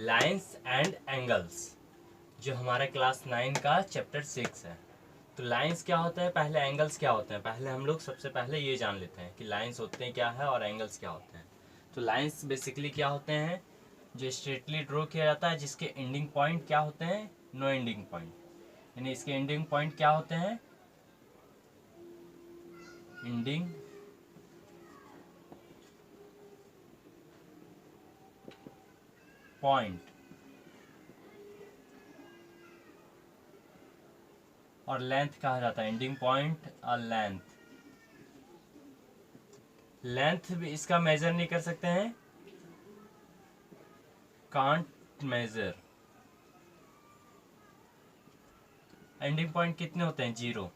Lines and angles, जो हमारा class 9 का चैप्टर 6 है। तो लाइंस क्या होता है, पहले एंगल्स क्या होते हैं, पहले हम लोग सबसे पहले ये जान लेते हैं कि लाइंस होते हैं क्या है और एंगल्स क्या होते हैं। तो लाइंस बेसिकली क्या होते हैं, जो स्ट्रेटली ड्रॉ किया जाता है, जिसके एंडिंग पॉइंट क्या होते हैं, नो एंडिंग पॉइंट। यानी इसके एंडिंग पॉइंट क्या होते हैं, एंडिंग पॉइंट, और लेंथ कहा जाता है एंडिंग पॉइंट और लेंथ। लेंथ भी इसका मेजर नहीं कर सकते हैं, कांट मेजर। एंडिंग पॉइंट कितने होते हैं, जीरो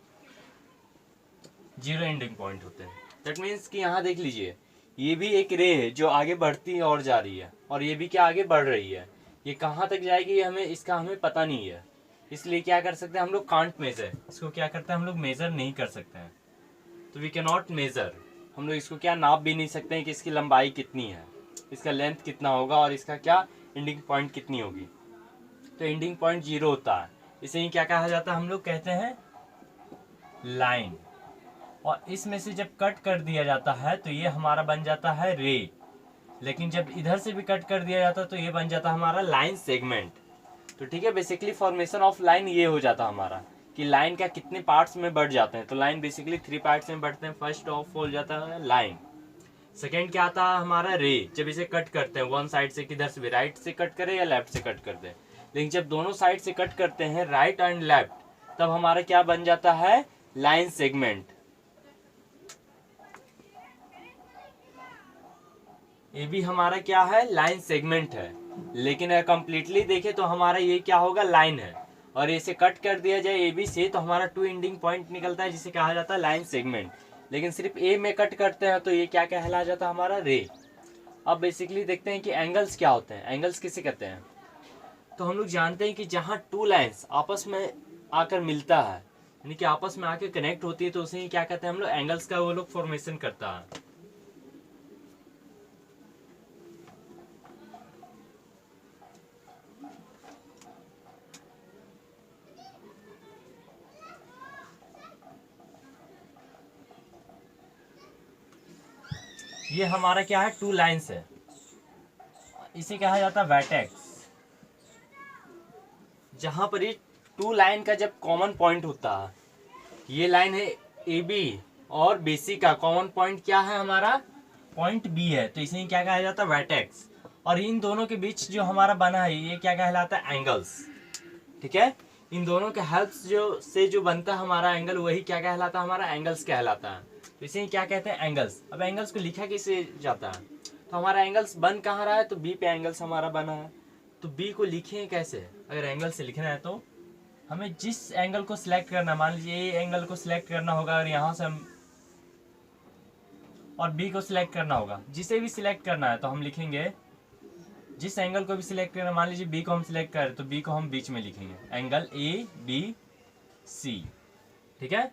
एंडिंग पॉइंट होते हैं। दैट मीन्स कि यहाँ देख लीजिए, ये भी एक रे है जो आगे बढ़ती और जा रही है, और ये भी क्या आगे बढ़ रही है। ये कहाँ तक जाएगी हमें पता नहीं है, इसलिए क्या कर सकते हैं हम लोग, कांट मेजर। इसको क्या करते हैं हम लोग, मेजर नहीं कर सकते हैं। तो वी कैन नॉट मेजर, हम लोग इसको क्या नाप भी नहीं सकते हैं कि इसकी लंबाई कितनी है, इसका लेंथ कितना होगा और इसका क्या एंडिंग पॉइंट कितनी होगी। तो एंडिंग पॉइंट जीरो होता है, इसे ही क्या कहा जाता है, हम लोग कहते हैं लाइन। और इसमें से जब कट कर दिया जाता है तो ये हमारा बन जाता है रे, लेकिन जब इधर से भी कट कर दिया जाता है तो ये बन जाता है हमारा लाइन सेगमेंट। तो ठीक है, बेसिकली फॉर्मेशन ऑफ लाइन ये हो जाता हमारा कि लाइन का कितने पार्ट्स में बढ़ जाते हैं। तो लाइन बेसिकली 3 पार्ट्स में बढ़ते हैं। फर्स्ट ऑफ हो जाता है लाइन, सेकेंड क्या आता है हमारा रे, जब इसे कट करते हैं वन साइड से, किधर से भी, राइट से कट करें या लेफ्ट से कट करते हैं। लेकिन जब दोनों साइड से कट करते हैं, राइट एंड लेफ्ट, तब हमारा क्या बन जाता है, लाइन सेगमेंट। ये भी हमारा क्या है, लाइन सेगमेंट है। लेकिन अगर कंप्लीटली देखें तो हमारा ये क्या होगा, लाइन है। और इसे कट कर दिया जाए ए बी से तो हमारा 2 एंडिंग पॉइंट निकलता है, जिसे कहा जाता है लाइन सेगमेंट। लेकिन सिर्फ ए में कट करते हैं तो ये क्या कहला जाता है, हमारा रे। अब बेसिकली देखते हैं कि एंगल्स क्या होते हैं। एंगल्स किसे कहते हैं, तो हम लोग जानते हैं कि जहाँ 2 लाइन्स आपस में आकर मिलता है, यानी कि आपस में आकर कनेक्ट होती है, तो उसे क्या कहते हैं हम लोग, एंगल्स का वो लोग फॉर्मेशन करता है। ये हमारा क्या है, 2 लाइन्स है, इसे कहा जाता है वर्टेक्स। जहां पर ये 2 लाइन का जब कॉमन पॉइंट होता है, ये लाइन है ए बी और BC का कॉमन पॉइंट क्या है हमारा, पॉइंट बी है, तो इसे क्या कहा जाता है, वर्टेक्स। और इन दोनों के बीच जो हमारा बना है, ये क्या कहलाता है, एंगल्स। ठीक है, इन दोनों के हेल्प जो बनता है हमारा एंगल, वही क्या कहलाता है, हमारा एंगल्स कहलाता है। तो इसे क्या कहते हैं, एंगल्स। अब एंगल्स को लिखा कैसे जाता है, तो हमारा एंगल्स बन कहाँ रहा है, तो बी पे एंगल्स हमारा बना है। तो बी को लिखें कैसे, अगर एंगल से लिखना है तो हमें जिस एंगल को सिलेक्ट करना, मान लीजिए ये एंगल को सिलेक्ट करना होगा, अगर यहाँ से हम, और बी को सिलेक्ट करना होगा, जिसे भी सिलेक्ट करना है तो हम लिखेंगे, जिस एंगल को भी सिलेक्ट करना, मान लीजिए बी को हम सिलेक्ट करें तो बी को हम बीच में लिखेंगे, एंगल ABC। ठीक है,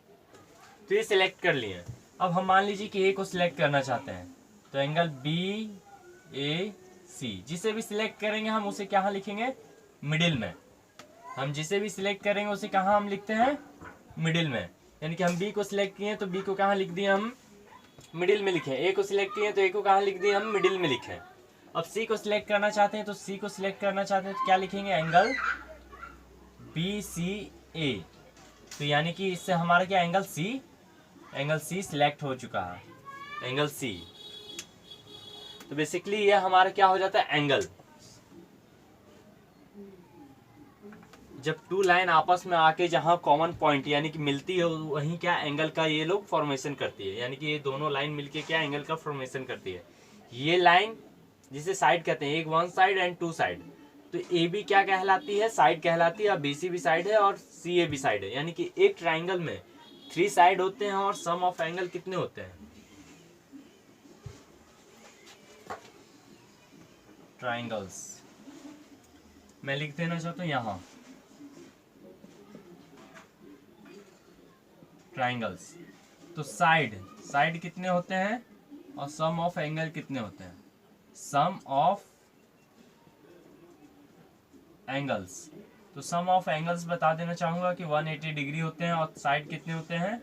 तो ये सिलेक्ट कर लिए। अब हम मान लीजिए कि ए को सिलेक्ट करना चाहते हैं, तो एंगल BAC, जिसे भी सिलेक्ट करेंगे हम उसे कहाँ लिखेंगे, मिडिल में। हम जिसे भी सिलेक्ट करेंगे उसे कहाँ हम लिखते हैं, मिडिल में। यानी कि हम बी को सिलेक्ट किए तो बी को कहाँ लिख दिए हम, मिडिल में लिखे। ए को सिलेक्ट किए तो ए को कहाँ लिख दिए हम, मिडिल में लिखे। अब सी को सिलेक्ट करना चाहते हैं, तो सी को सिलेक्ट करना चाहते हैं तो क्या लिखेंगे, एंगल BCA। तो यानी कि इससे हमारा क्या, एंगल C सिलेक्ट हो चुका है, एंगल C। तो बेसिकली ये हमारा क्या हो जाता है, एंगल। जब 2 लाइन आपस में आके जहां कॉमन पॉइंट यानी कि मिलती है, वहीं क्या एंगल का ये लोग फॉर्मेशन करती है। यानी कि ये दोनों लाइन मिलके क्या एंगल का फॉर्मेशन करती है। ये लाइन जिसे साइड कहते हैं, एक 1 साइड एंड 2 साइड। तो ए बी क्या कहलाती है, साइड कहलाती है, और BC भी साइड है और CA भी साइड है। यानी कि एक ट्राइंगल में 3 साइड होते हैं और सम ऑफ एंगल कितने होते हैं, ट्राइंगल्स। मैं लिख देना चाहता हूँ यहाँ, ट्राइंगल्स। तो साइड कितने होते हैं और सम ऑफ एंगल कितने होते हैं, सम ऑफ एंगल्स, तो सम ऑफ एंगल्स बता देना चाहूंगा कि 180 डिग्री होते हैं और साइड कितने होते हैं,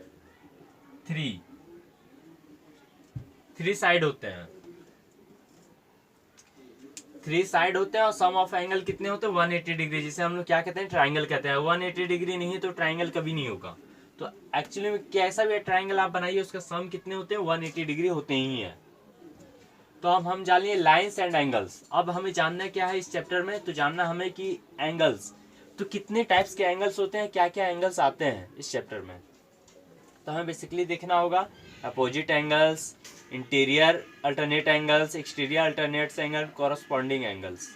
3 साइड होते हैं, 3 साइड होते हैं और सम ऑफ एंगल कितने होते हैं, 180 डिग्री, जिसे हम लोग क्या कहते हैं, ट्राइंगल कहते हैं। 180 डिग्री नहीं तो ट्राइंगल कभी नहीं होगा। तो एक्चुअली में कैसा भी ट्राइंगल आप बनाइए उसका सम कितने होते हैं, 180 डिग्री होते ही हैं। तो अब हम जान लिए लाइन्स एंड एंगल्स। अब हमें जानना क्या है इस चैप्टर में, तो जानना हमें कि एंगल्स, तो कितने टाइप्स के एंगल्स होते हैं, क्या क्या एंगल्स आते हैं इस चैप्टर में। तो हमें बेसिकली देखना होगा opposite angles, interior alternate angles, exterior alternates angle, corresponding angles.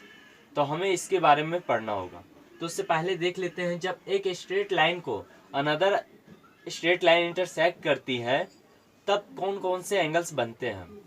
तो हमें इसके बारे में पढ़ना होगा। तो उससे पहले देख लेते हैं, जब एक स्ट्रेट लाइन को अनदर स्ट्रेट लाइन इंटरसेक्ट करती है तब कौन कौन से एंगल्स बनते हैं।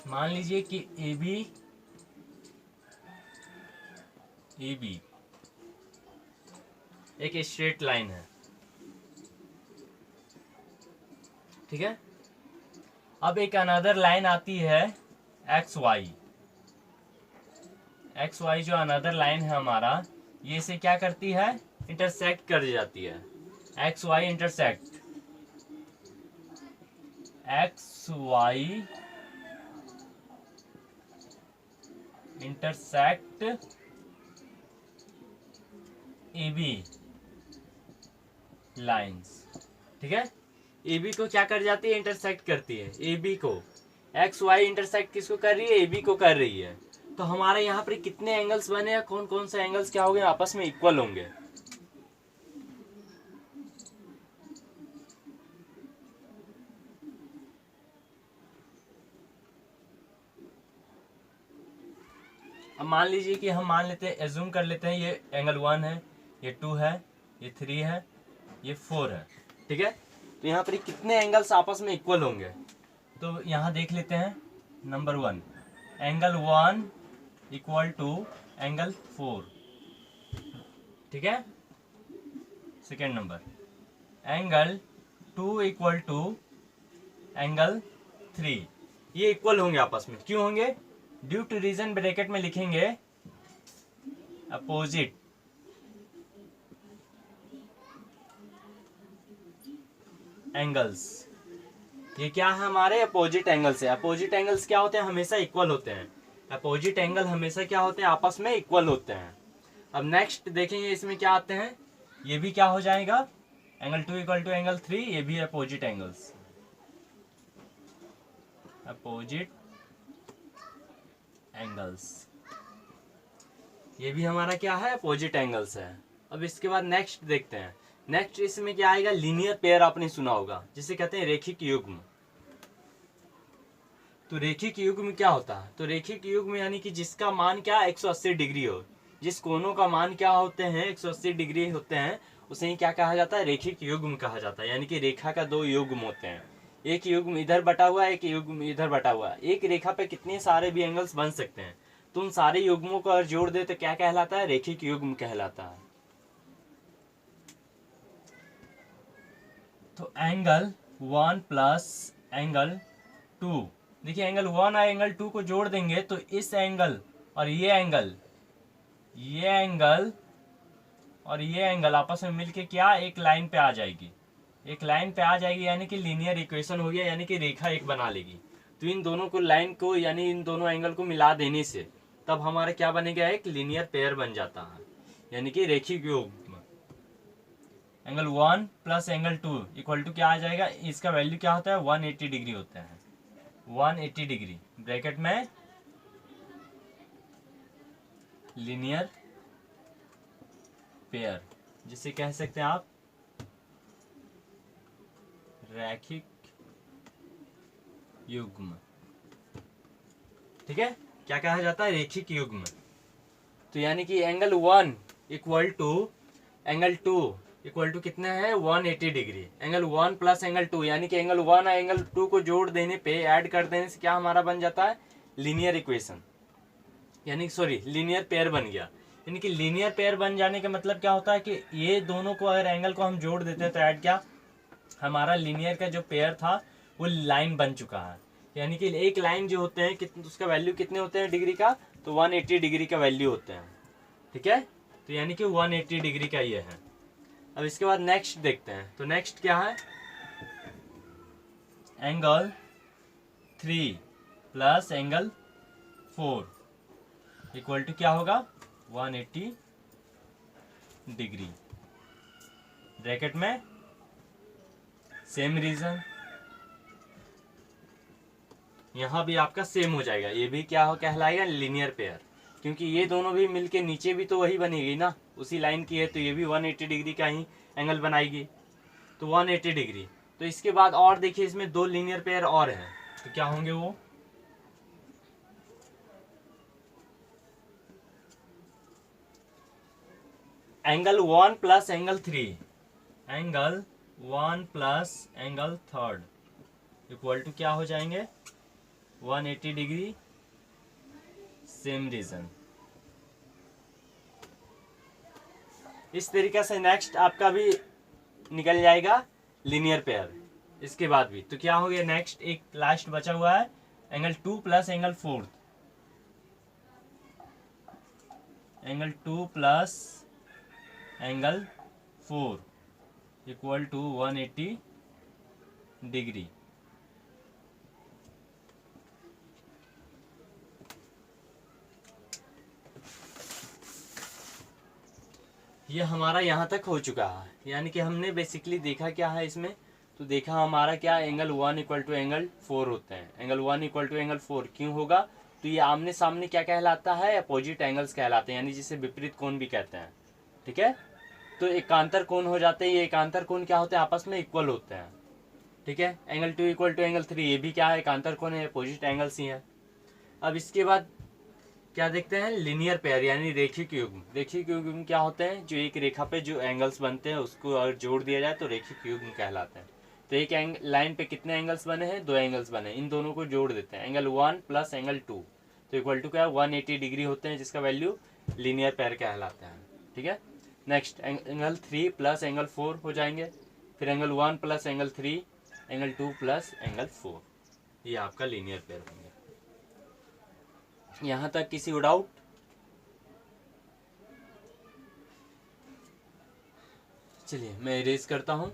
मान लीजिए कि ए बी एक स्ट्रेट लाइन है, ठीक है। अब एक अनदर लाइन आती है एक्स वाई जो अनदर लाइन है हमारा, ये इसे क्या करती है, इंटरसेक्ट कर जाती है। X Y intersect, X Y intersect A B lines, ठीक है। ए बी को क्या कर जाती है, इंटरसेक्ट करती है ए बी को। एक्स वाई इंटरसेक्ट किसको कर रही है, ए बी को कर रही है। तो हमारे यहाँ पर कितने एंगल्स बने हैं, कौन कौन से एंगल्स क्या होंगे, आपस में इक्वल होंगे। अब मान लीजिए कि हम मान लेते हैं, एज्यूम कर लेते हैं, ये एंगल 1 है, ये 2 है, ये 3 है, ये 4 है, ठीक है। तो यहाँ पर कितने एंगल्स आपस में इक्वल होंगे, तो यहाँ देख लेते हैं। Number 1, angle 1 equal to angle 4, ठीक है। Second number, angle 2 equal to angle 3, ये इक्वल होंगे आपस में। क्यों होंगे, ड्यू टू रीजन ब्रैकेट में लिखेंगे अपोजिट एंगल्स। ये क्या है, हमारे अपोजिट एंगल्स है। अपोजिट एंगल्स क्या होते हैं, हमेशा इक्वल होते हैं। अपोजिट एंगल हमेशा क्या होते हैं, आपस में इक्वल होते हैं। अब नेक्स्ट देखेंगे इसमें क्या आते हैं, ये भी क्या हो जाएगा, एंगल 2 इक्वल टू एंगल 3, ये भी अपोजिट एंगल्स, अपोजिट एंगल्स, ये भी हमारा क्या है, अपोजिट एंगल्स है। अब इसके बाद नेक्स्ट देखते हैं। नेक्स्ट इसमें क्या आएगा, लीनियर पेयर आपने सुना होगा, जिसे कहते हैं रेखिक युग्म। तो रेखिक युग्म क्या होता है, तो रेखिक युग्म यानी कि जिसका मान क्या 180 डिग्री हो, जिस कोनों का मान क्या होते हैं 180 डिग्री होते हैं, उसे ही क्या कहा जाता है, रेखिक युग्म कहा जाता है। यानी कि रेखा का 2 युग्म होते हैं, एक युग्म इधर बटा हुआ है, एक युग्म इधर बटा हुआ है। एक रेखा पे कितने सारे भी एंगल्स बन सकते हैं, तो उन सारे युग्मों को अगर जोड़ दे तो क्या कहलाता है, रेखिक युग्म कहलाता है। तो एंगल 1 प्लस एंगल 2, देखिए एंगल 1 और एंगल 2 को जोड़ देंगे तो इस एंगल और ये एंगल और ये एंगल आपस में मिलके क्या एक लाइन पे आ जाएगी, एक लाइन पे आ जाएगी, यानी कि लीनियर इक्वेशन हो गया, यानी कि रेखा एक बना लेगी। तो इन दोनों को लाइन को यानी इन दोनों एंगल को मिला देने से तब हमारा क्या बनेगा, एक लीनियर पेयर बन जाता है, यानी कि रेखिक युग्म। Angle 1 plus angle 2 equal to क्या आ जाएगा, इसका वैल्यू क्या होता है, 180 डिग्री होता है, 180 डिग्री ब्रैकेट में लीनियर पेयर, जिसे कह सकते हैं आप रैखिक युग्म, ठीक है। क्या कहा जाता है, रेखिक युग्म। तो यानी कि angle 1 equal to angle 2 equal to कितने हैं, 180 डिग्री। एंगल 1 प्लस एंगल 2 यानी कि एंगल 1 और एंगल 2 को जोड़ देने पे, ऐड कर देने से क्या हमारा बन जाता है, लीनियर इक्वेशन, यानी सॉरी लीनियर पेयर बन गया। यानी कि लीनियर पेयर बन जाने का मतलब क्या होता है कि ये दोनों को अगर एंगल को हम जोड़ देते हैं तो ऐड क्या, हमारा लीनियर का जो पेयर था वो लाइन बन चुका है। यानी कि एक लाइन जो होते हैं कितने, उसका वैल्यू कितने होते हैं डिग्री का, तो 180 डिग्री का वैल्यू होते हैं। ठीक है, तो यानी कि 180 डिग्री का ये है। अब इसके बाद नेक्स्ट देखते हैं, तो नेक्स्ट क्या है, angle 3 plus angle 4 equal to क्या होगा, 180 डिग्री। ब्रैकेट में सेम रीजन, यहां भी आपका सेम हो जाएगा, ये भी क्या हो कहलाएगा, लीनियर पेयर, क्योंकि ये दोनों भी मिलके नीचे भी तो वही बनेगी ना, उसी लाइन की है, तो ये भी 180 डिग्री का ही एंगल बनाएगी, तो 180 डिग्री। तो इसके बाद और देखिए, इसमें दो लीनियर पेयर और हैं, तो क्या होंगे वो, angle 1 plus angle 3, angle 1 plus angle 3 equal to क्या हो जाएंगे, 180 डिग्री, सेम रीजन। इस तरीके से नेक्स्ट आपका भी निकल जाएगा लीनियर पेयर। इसके बाद भी तो क्या हो गया, नेक्स्ट एक लास्ट बचा हुआ है, angle 2 plus angle 4, angle 2 plus angle 4 equal to 180 degree. ये हमारा यहाँ तक हो चुका है, यानी कि हमने बेसिकली देखा क्या है इसमें, तो देखा हमारा क्या, एंगल 1 इक्वल टू एंगल 4 होते हैं। एंगल 1 इक्वल टू एंगल 4 क्यों होगा, तो ये आमने सामने क्या कहलाता है, अपोजिट एंगल्स कहलाते हैं, यानी जिसे विपरीत कोण भी कहते हैं। ठीक है, तो एकांतर कोण हो जाते हैं, ये एकांतर कोण क्या होते हैं, आपस में इक्वल होते हैं। ठीक है, एंगल 2 इक्वल टू एंगल 3, ये भी क्या है, एकांतर कोण है, अपोजिट एंगल्स ही है। अब इसके बाद क्या देखते हैं, लीनियर पेयर यानी रेखिक युग्म। रेखिक युग्म क्या होते हैं, जो एक रेखा पे जो एंगल्स बनते हैं उसको अगर जोड़ दिया जाए तो रेखिक युग्म कहलाते हैं। तो एक लाइन पे कितने एंगल्स बने हैं, 2 एंगल्स बने, इन दोनों को जोड़ देते हैं, एंगल 1 प्लस एंगल 2 तो इक्वल टू क्या है, 180 डिग्री होते हैं, जिसका वैल्यू लीनियर पेयर कहलाता है। ठीक है, नेक्स्ट एंगल 3 प्लस एंगल 4 हो जाएंगे, फिर angle 1 plus angle 3, angle 2 plus angle 4, ये आपका लीनियर पेयर होंगे। यहाँ तक किसी को डाउट, चलिए मैं इरेज करता हूँ।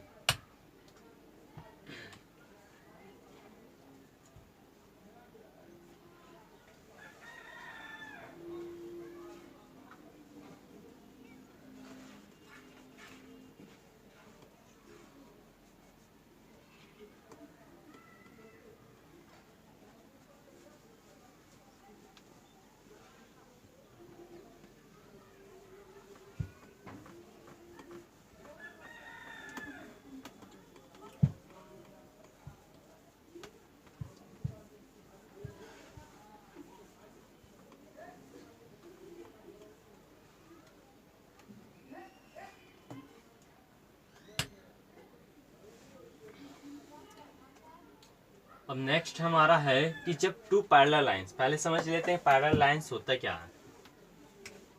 अब नेक्स्ट हमारा है कि जब टू पैरेलल लाइंस, पहले समझ लेते हैं पैरेलल लाइंस होता क्या है।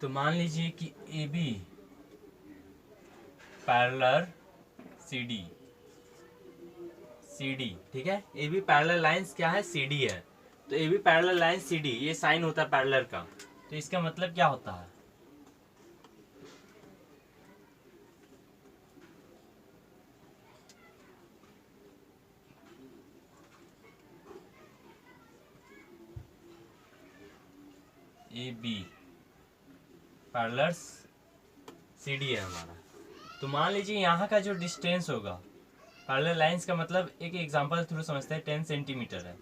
तो मान लीजिए कि A B parallel C D, C D, ठीक है, ए बी पैरेलल लाइंस क्या है, सी डी है। तो A B parallel lines C D, ये साइन होता है पैरेलल का, तो इसका मतलब क्या होता है, A B parallel C D है हमारा। तो मान लीजिए यहाँ का जो डिस्टेंस होगा पैरेलल लाइंस का, मतलब एक एग्जांपल थ्रू समझते हैं, 10 सेंटीमीटर है,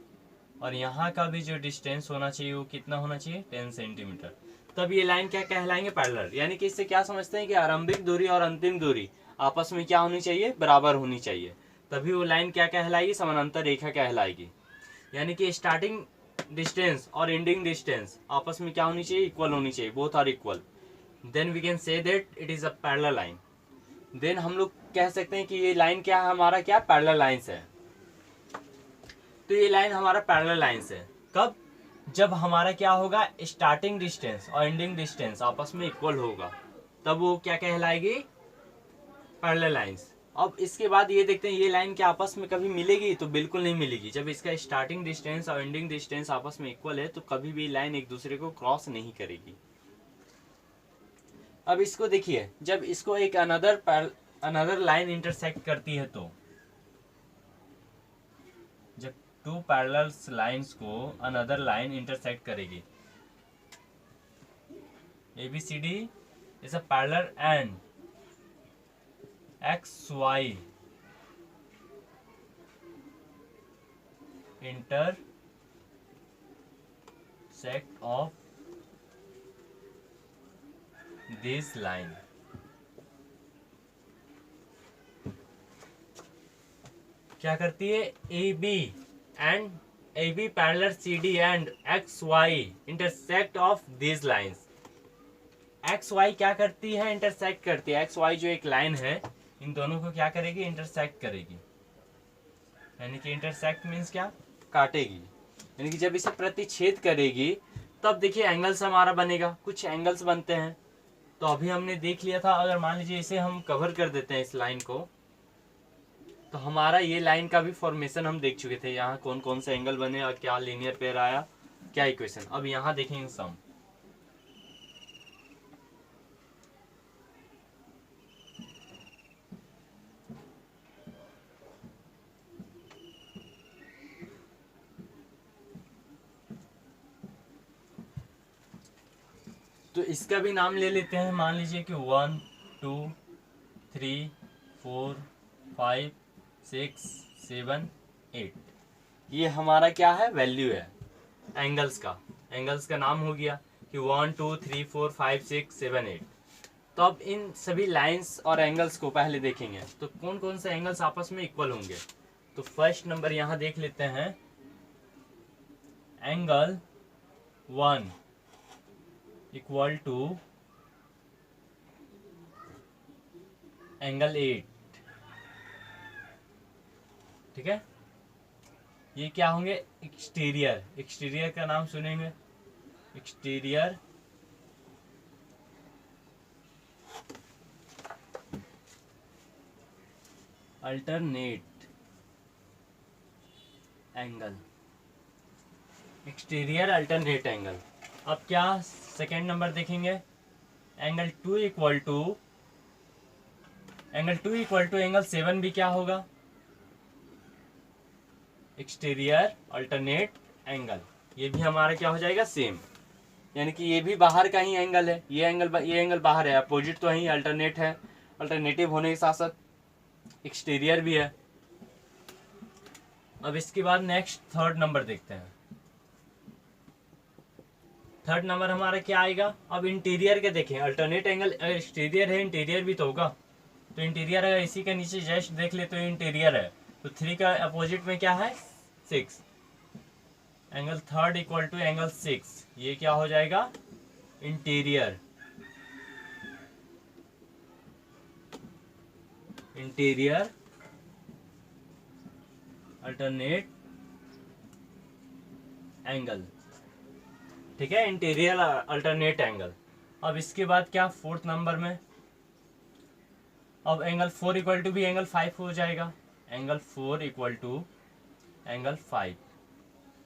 और यहाँ का भी जो डिस्टेंस होना चाहिए वो कितना होना चाहिए, 10 सेंटीमीटर। तब ये लाइन क्या कहलाएंगे, पैरेलल। यानी कि इससे क्या समझते हैं कि आरंभिक दूरी और अंतिम दूरी आपस में क्या होनी चाहिए, बराबर होनी चाहिए, तभी वो लाइन क्या कहलाएगी, समानांतर रेखा कहलाएगी। यानी कि स्टार्टिंग डिस्टेंस और एंडिंग डिस्टेंस आपस में क्या होनी चाहिए, इक्वल होनी चाहिए, both are equal, then we can say that it is a parallel line. Then हम लोग कह सकते हैं कि ये लाइन क्या है, हमारा क्या पैरेलल लाइंस है। तो ये लाइन हमारा पैरेलल लाइंस है कब, जब हमारा क्या होगा, स्टार्टिंग डिस्टेंस और एंडिंग डिस्टेंस आपस में इक्वल होगा, तब वो क्या कहलाएगी, पैरेलल लाइंस। अब इसके बाद ये देखते हैं ये लाइन क्या आपस में कभी मिलेगी, तो बिल्कुल नहीं मिलेगी। जब इसका स्टार्टिंग डिस्टेंस और एंडिंग डिस्टेंस आपस में इक्वल है तो कभी भी लाइन एक दूसरे को क्रॉस नहीं करेगी। अब इसको देखिए, जब इसको एक अनदर लाइन इंटरसेक्ट करती है, तो जब टू पैरेलल लाइंस को अनदर लाइन इंटरसेक्ट करेगी, ABCD is a parallel and XY intersect of this line। क्या करती है, AB parallel CD and XY intersect of this lines. XY क्या करती है, इंटरसेक्ट करती है। XY जो एक लाइन है, इन दोनों को क्या करेगी, इंटरसेक्ट करेगी। यानी कि इंटरसेक्ट मीन्स क्या, काटेगी। यानी कि जब इसे प्रतिच्छेद करेगी तब देखिए एंगल्स हमारा बनेगा, कुछ एंगल्स बनते हैं। तो अभी हमने देख लिया था, अगर मान लीजिए इसे हम कवर कर देते हैं इस लाइन को, तो हमारा ये लाइन का भी फॉर्मेशन हम देख चुके थे, यहाँ कौन कौन से एंगल बने और क्या लीनियर पेयर आया, क्या इक्वेशन। अब यहाँ देखेंगे सम। तो इसका भी नाम ले लेते हैं, मान लीजिए कि 1 2 3 4 5 6 7 8, ये हमारा क्या है, वैल्यू है एंगल्स का। एंगल्स का नाम हो गया कि 1 2 3 4 5 6 7 8। तो अब इन सभी लाइंस और एंगल्स को पहले देखेंगे, तो कौन कौन से एंगल्स आपस में इक्वल होंगे। तो फर्स्ट नंबर यहाँ देख लेते हैं, एंगल 1 इक्वल टू एंगल 8, ठीक है। ये क्या होंगे, एक्सटीरियर। एक्सटीरियर का नाम सुनेंगे, exterior alternate angle, exterior alternate angle. अब क्या सेकेंड नंबर देखेंगे, एंगल 2 इक्वल टू एंगल 7 भी क्या होगा, एक्सटीरियर अल्टरनेट एंगल। ये भी हमारा क्या हो जाएगा, सेम। यानी कि ये भी बाहर का ही एंगल है, ये एंगल बाहर है, अपोजिट तो ही अल्टरनेट है, अल्टरनेटिव होने के साथ साथ एक्सटीरियर भी है। अब इसके बाद नेक्स्ट थर्ड नंबर देखते हैं। थर्ड नंबर हमारा क्या आएगा, अब इंटीरियर के देखें, अल्टरनेट एंगल एक्सटीरियर है, इंटीरियर भी तो होगा। तो इंटीरियर अगर इसी के नीचे जस्ट देख ले तो इंटीरियर है, तो 3 का अपोजिट में क्या है, 6। Angle third equal to angle 6, ये क्या हो जाएगा, इंटीरियर अल्टरनेट एंगल, ठीक है, इंटीरियर अल्टरनेट एंगल। अब इसके बाद क्या, फोर्थ नंबर में अब एंगल 4 इक्वल टू भी एंगल 5 हो जाएगा, एंगल 4 इक्वल टू एंगल 5।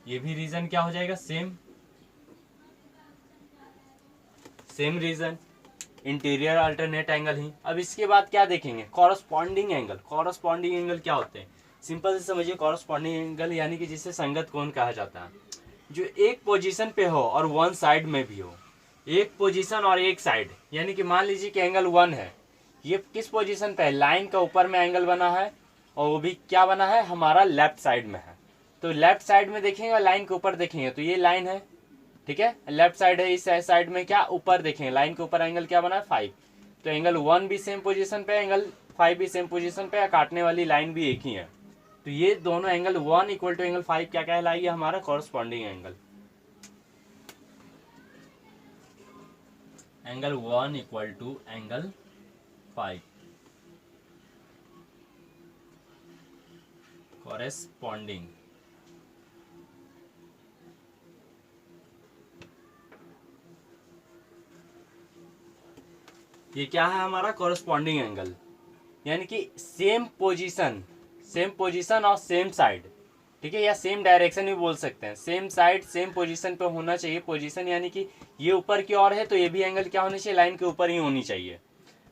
ये भी रीजन क्या हो जाएगा, same reason, interior alternate angle ही। अब इसके बाद क्या देखेंगे, कॉरस्पॉन्डिंग एंगल। कॉरस्पॉन्डिंग एंगल क्या होते हैं, सिंपल से समझिए, कॉरस्पॉन्डिंग एंगल यानी कि जिसे संगत कोण कहा जाता है, जो एक पोजीशन पे हो और वन साइड में भी हो, एक पोजीशन और एक साइड। यानी कि मान लीजिए कि एंगल 1 है, ये किस पोजीशन पे है, लाइन का ऊपर में एंगल बना है, और वो भी क्या बना है, हमारा लेफ्ट साइड में है। तो लेफ्ट साइड में देखेंगे, लाइन के ऊपर देखेंगे तो ये लाइन है, ठीक है, लेफ्ट साइड है, इस साइड में क्या, ऊपर देखेंगे, लाइन के ऊपर एंगल क्या बना है, 5। तो एंगल 1 भी सेम पोजीशन पे, एंगल 5 भी सेम पोजीशन पे, काटने वाली लाइन भी एक ही है। तो ये दोनों एंगल 1 इक्वल टू एंगल 5 क्या कहलाएगी, हमारा corresponding angle. Angle 1 equal to angle 5 corresponding. ये क्या है हमारा कॉरेस्पॉन्डिंग एंगल, यानी कि सेम पोजीशन और सेम साइड, ठीक है, या सेम डायरेक्शन भी बोल सकते हैं। सेम साइड सेम पोजीशन पे होना चाहिए। पोजीशन यानी कि ये ऊपर की ओर है तो ये भी एंगल क्या होनी चाहिए, लाइन के ऊपर ही होनी चाहिए।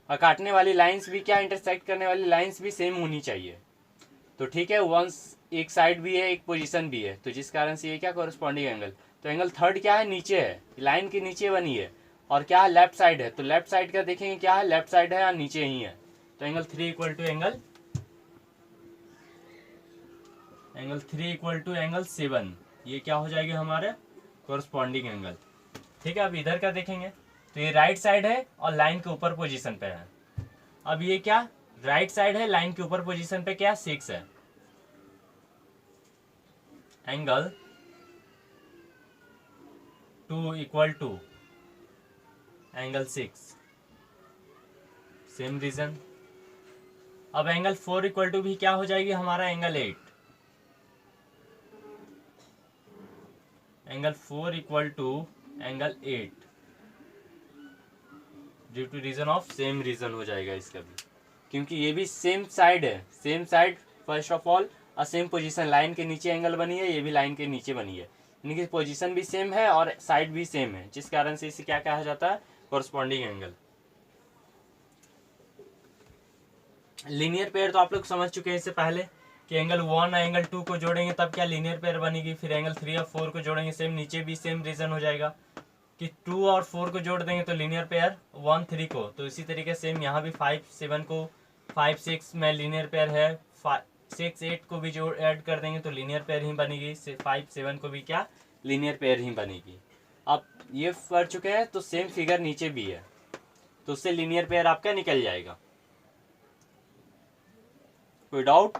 और काटने वाली लाइंस भी क्या, इंटरसेक्ट करने वाली लाइंस भी सेम होनी चाहिए। तो ठीक है, वंस एक साइड भी है एक पोजीशन भी है, तो जिस कारण से ये क्या कॉरेस्पॉन्डिंग एंगल। तो एंगल थर्ड क्या है, नीचे है, लाइन के नीचे बनी है, और क्या है, लेफ्ट साइड है। तो लेफ्ट साइड का देखेंगे क्या है, लेफ्ट साइड है या नीचे ही है। तो एंगल 3 इक्वल टू एंगल 7, ये क्या हो जाएगी हमारे कॉरेस्पॉन्डिंग एंगल। ठीक है, अब इधर का देखेंगे तो ये राइट साइड है और लाइन के ऊपर पोजीशन पे है। अब ये क्या, राइट साइड है, लाइन के ऊपर पोजीशन पे क्या 6 है। Angle 2 equal to angle 6, same reason. अब एंगल 4 इक्वल टू भी क्या हो जाएगी हमारा angle 8। Angle 4 equal to angle 8 due to reason of same reason हो जाएगा इसका भी, क्योंकि ये भी सेम साइड है। Same side first of all, और सेम पोजीशन, लाइन के नीचे एंगल बनी है, ये भी लाइन के नीचे बनी है, यानी कि पोजीशन भी सेम है और साइड भी सेम है, जिस कारण से इसे क्या कहा जाता है, कॉरेस्पॉन्डिंग एंगल। लीनियर पेयर तो आप लोग समझ चुके हैं इससे पहले कि एंगल 1 और एंगल 2 को जोड़ेंगे तब क्या लीनियर पेयर बनेगी। फिर एंगल 3 और 4 को जोड़ेंगे, सेम नीचे भी सेम रीजन हो जाएगा कि 2 और 4 को जोड़ देंगे तो लीनियर पेयर 1 3 को। तो इसी तरीके सेम यहाँ भी 5 7 को, 5 6 में लीनियर पेयर है, 6 8 को भी जोड़ ऐड कर देंगे तो लीनियर पेयर ही बनेगी। 5 7 को भी क्या, लीनियर पेयर ही बनेगी। अब ये कर चुके हैं तो सेम फिगर नीचे भी है, तो उससे लीनियर पेयर आपका निकल जाएगा। कोई डाउट?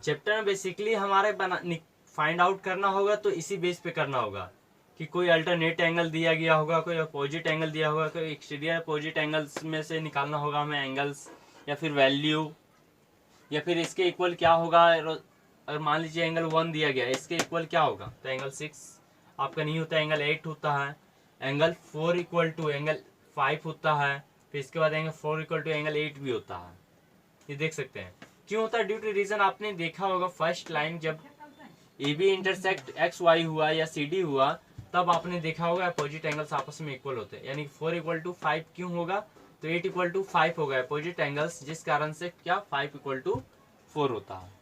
चैप्टर में बेसिकली हमारे फाइंड आउट करना होगा तो इसी बेस पे करना होगा कि कोई अल्टरनेट एंगल दिया गया होगा, कोई अपोजिट एंगल दिया होगा, कोई एक्सटीरियर अपोजिट एंगल्स में से निकालना होगा हमें एंगल्स, या फिर वैल्यू, या फिर इसके इक्वल क्या होगा। अगर मान लीजिए एंगल 1 दिया गया, इसके इक्वल क्या होगा, तो एंगल 6 आपका नहीं होता, एंगल 8 होता है। एंगल 4 इक्वल टू एंगल 5 होता है। फिर इसके बाद एंगल 4 इक्वल टू एंगल 8 भी होता है। ये देख सकते हैं क्यों होता है, ड्यू टू रीजन आपने देखा होगा फर्स्ट लाइन जब A B intersect X Y हुआ या सी डी हुआ, तब आपने देखा होगा अपोजिट एंगल्स आपस में इक्वल होते हैं। यानी 4 इक्वल टू 5 क्यों होगा, तो 8 इक्वल टू 5 होगा अपोजिट एंगल्स, जिस कारण से क्या 5 इक्वल टू 4 होता है।